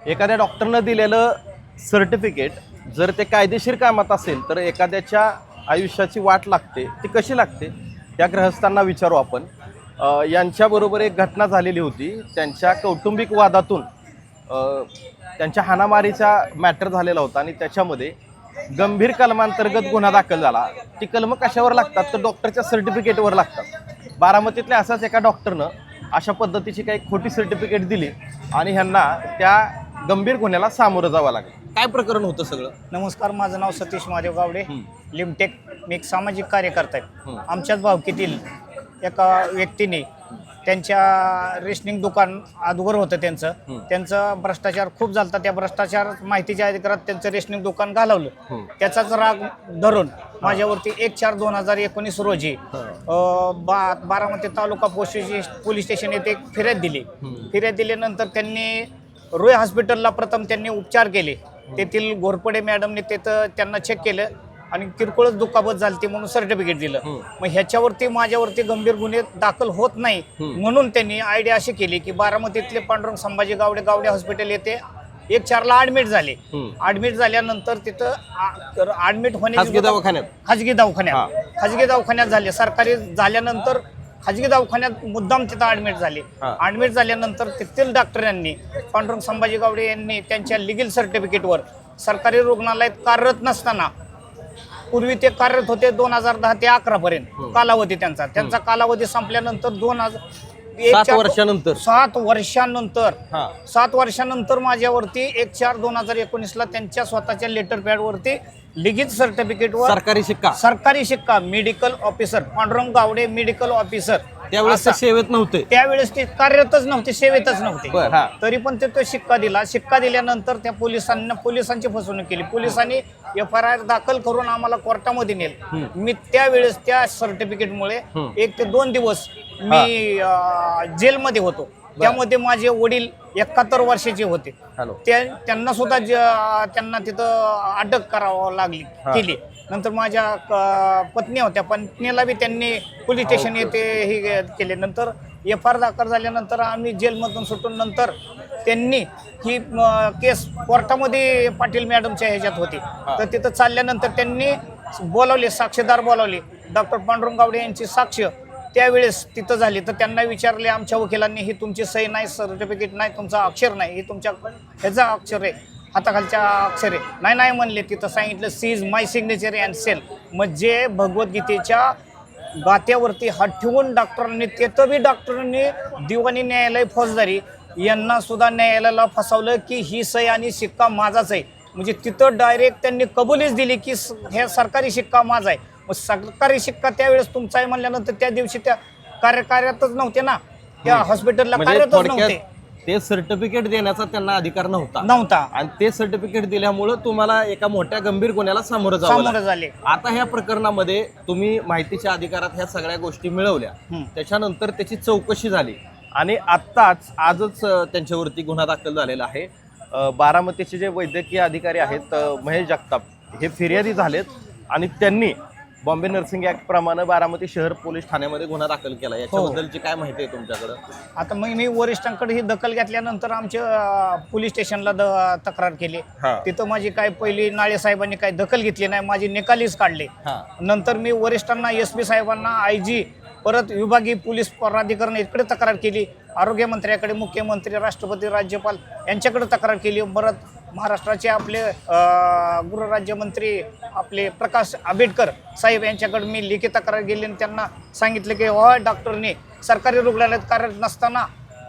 एखाद्या डॉक्टरनं दिलेलं सर्टिफिकेट जर ते कायदेशीर कामात असेल तर एखाद्याच्या आयुष्याची वाट लागते, ती कशी लागते त्या ग्रहस्थांना विचारू आपण. यांच्याबरोबर एक घटना झालेली होती. त्यांच्या कौटुंबिक वादातून त्यांच्या हाणामारीचा मॅटर झालेला होता आणि त्याच्यामध्ये गंभीर कलमांतर्गत गुन्हा दाखल झाला. ती कलमं कशावर लागतात तर डॉक्टरच्या सर्टिफिकेटवर लागतात. बारामतीतल्या असाच एका डॉक्टरनं अशा पद्धतीची काही खोटी सर्टिफिकेट दिली आणि ह्यांना त्या गंभीर गुन्ह्याला सामोरं जावं लागलं. काय प्रकरण होतं सगळं? नमस्कार, माझं नाव सतीश महादेव गावडे, लिमटेक. मी एक सामाजिक कार्यकर्ता आहे. आमच्याच भावकीतील एका व्यक्तीने त्यांच्या रेशनिंग दुकान अगोदर होतं त्यांचं भ्रष्टाचार खूप झाला. त्या भ्रष्टाचार माहितीच्या अधिकारात त्यांचं रेशनिंग दुकान घालवलं. त्याचाच राग धरून माझ्यावरती 1/4/2019 रोजी बारामती तालुका पोलीस स्टेशन येथे फिर्याद दिली. फिर्याद दिल्यानंतर त्यांनी रोय हॉस्पिटलला प्रथम त्यांनी उपचार केले. तेथील घोरपडे मॅडमने त्यांना चेक केलं आणि किरकोळच दुखापत झाली म्हणून सर्टिफिकेट दिलं. मग ह्याच्यावरती माझ्यावरती गंभीर गुन्हे दाखल होत नाही म्हणून त्यांनी आयडिया अशी केली की बारामतीतले पांडुरंग संभाजी गावडे हॉस्पिटल येथे 1/4ला ऍडमिट झाले. ऍडमिट झाल्यानंतर तिथं ऍडमिट होण्याची खाजगी दवाखान्यात झाले. सरकारी झाल्यानंतर खाजगी दवाखान्यात मुद्दाम तिथं ऍडमिट झाले. ऍडमिट झाल्यानंतर तेथील डॉक्टरांनी पांडुरंग संभाजी गावडे यांनी त्यांच्या लिगल सर्टिफिकेटवर सरकारी रुग्णालयात कार्यरत नसताना, पूर्वी ते कार्यरत होते 2010 ते 11 पर्यंत कालावधी त्यांचा कालावधी संपल्यानंतर 7 वर्षानंतर माझ्यावरती 1/4/2019ला त्यांच्या स्वतःच्या लेटर पॅड वरती लिखित सर्टिफिकेटवर सरकारी शिक्का medical officer Pandurang Gawade medical officer. त्यावेळेस सेवेत नव्हते, त्यावेळेस ते कार्यरतच नव्हते, सेवेतच नव्हते. तरी पण ते शिक्का दिला. शिक्का दिल्यानंतर त्या पोलिसांची फसवणूक केली. पोलिसांनी FIR दाखल करून आम्हाला कोर्टामध्ये नेलं. मी त्यावेळेस त्या सर्टिफिकेटमुळे 1 ते 2 दिवस मी जेलमध्ये होतो. त्यामध्ये माझे वडील 71 वर्षाचे होते. त्यांना सुद्धा त्यांना तिथं अटक करावं केली. नंतर माझ्या पत्नी होत्या, पत्नीला बी त्यांनी पोलीस स्टेशन येथे हे केले. नंतर FIR दाखल झाल्यानंतर आम्ही जेलमधून सुटून नंतर त्यांनी ही केस कोर्टामध्ये पाटील मॅडमच्या ह्याच्यात होती. तर तिथं चालल्यानंतर त्यांनी साक्षीदार बोलावले. डॉक्टर पांडुरंग गावडे यांची साक्ष त्यावेळेस तिथं झाली. तर त्यांना विचारले आमच्या वकिलांनी, ही तुमची सही नाही, सर्टिफिकेट नाही, तुमचा अक्षर नाही, ही तुमच्या ह्याचा अक्षर आहे, हाताखालच्या अक्षर आहे. नाही म्हणले. तिथं सांगितलं sees my signature and seal. म्हणजे भगवद्गीतेच्या गात्यावरती हात ठेवून डॉक्टरांनी, तिथं बी डॉक्टरांनी दिवाणी न्यायालय फौजदारी यांना सुद्धा न्यायालयाला फसवलं की ही सही आणि शिक्का माझाच आहे. म्हणजे तिथं डायरेक्ट त्यांनी कबुलीच दिली की हे सरकारी शिक्का माझा आहे. मग सरकारी शिक्का त्यावेळेस तुमचा आहे म्हणल्यानंतर त्या दिवशी त्या कार्यरतच नव्हते ना, त्या हॉस्पिटलला कार्यरतच नव्हते. ते सर्टिफिकेट देण्याचा त्यांना अधिकार नव्हता आणि ते सर्टिफिकेट दिल्यामुळे तुम्हाला एका मोठ्या गंभीर गुन्ह्याला सामोरं झाले. आता ह्या प्रकरणामध्ये तुम्ही माहितीच्या अधिकारात ह्या सगळ्या गोष्टी मिळवल्या, त्याच्यानंतर त्याची चौकशी झाली आणि आजच त्यांच्यावरती गुन्हा दाखल झालेला आहे. बारामतीचे जे वैद्यकीय अधिकारी आहेत महेश जगताप हे फिर्यादी झालेत आणि त्यांनी बॉम्बे नर्सिंग ऍक्ट प्रमाणे बारामती शहर पोलीस ठाण्यामध्ये गुन्हा दाखल केला. याच्याबद्दलची काय माहिती आहे तुमच्याकडे? आता मग मी वरिष्ठांकडे ही दखल घेतल्यानंतर आमच्या पोलीस स्टेशनला तक्रार केली. तिथं माझी काय पहिली नाळे साहेबांनी काही दखल घेतली नाही, माझी निकालीच काढले. नंतर मी वरिष्ठांना SP साहेबांना IG परत विभागीय पोलीस प्राधिकरण इकडे तक्रार केली. आरोग्यमंत्र्याकडे, मुख्यमंत्री, राष्ट्रपती, राज्यपाल यांच्याकडे तक्रार केली. परत महाराष्ट्राचे आपले गृहराज्यमंत्री आपले प्रकाश आंबेडकर साहेब यांच्याकडे मी लिखित तक्रार केली आणि त्यांना सांगितलं की डॉक्टरने सरकारी रुग्णालयात कार्यरत नसताना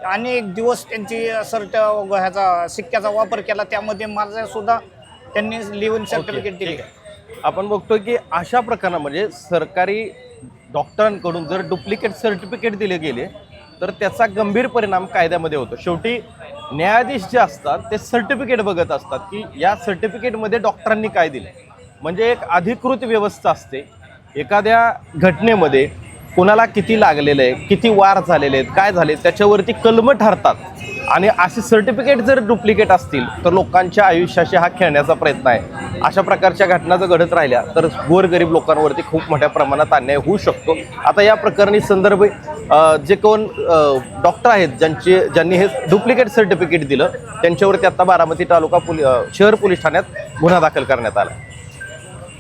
अनेक दिवस त्यांची ह्याचा शिक्क्याचा वापर केला. त्यामध्ये माझा सुद्धा त्यांनी लिव्हिंग सर्टिफिकेट दिले. आपण बघतोय की अशा प्रकरणामध्ये सरकारी डॉक्टरांकडून जर डुप्लिकेट सर्टिफिकेट दिले गेले तर त्याचा गंभीर परिणाम कायद्यामध्ये होतो. शेवटी न्यायाधीश जे असतात ते सर्टिफिकेट बघत असतात की या सर्टिफिकेटमध्ये डॉक्टरांनी काय दिलं. म्हणजे एक अधिकृत व्यवस्था असते. एखाद्या घटनेमध्ये कोणाला किती लागलेलं आहे, किती वार झालेले आहेत, काय झाले, त्याच्यावरती कलमं ठरतात आणि असे सर्टिफिकेट जर डुप्लिकेट असतील तर लोकांच्या आयुष्याशी हा खेळण्याचा प्रयत्न आहे. अशा प्रकारच्या घटना जर घडत राहिल्या तर गोरगरीब लोकांवरती खूप मोठ्या प्रमाणात अन्याय होऊ शकतो. आता या प्रकरणी संदर्भ जे कोण डॉक्टर आहेत ज्यांनी हे डुप्लिकेट सर्टिफिकेट दिलं त्यांच्यावरती आता बारामती तालुका शहर पोलीस ठाण्यात गुन्हा दाखल करण्यात आला.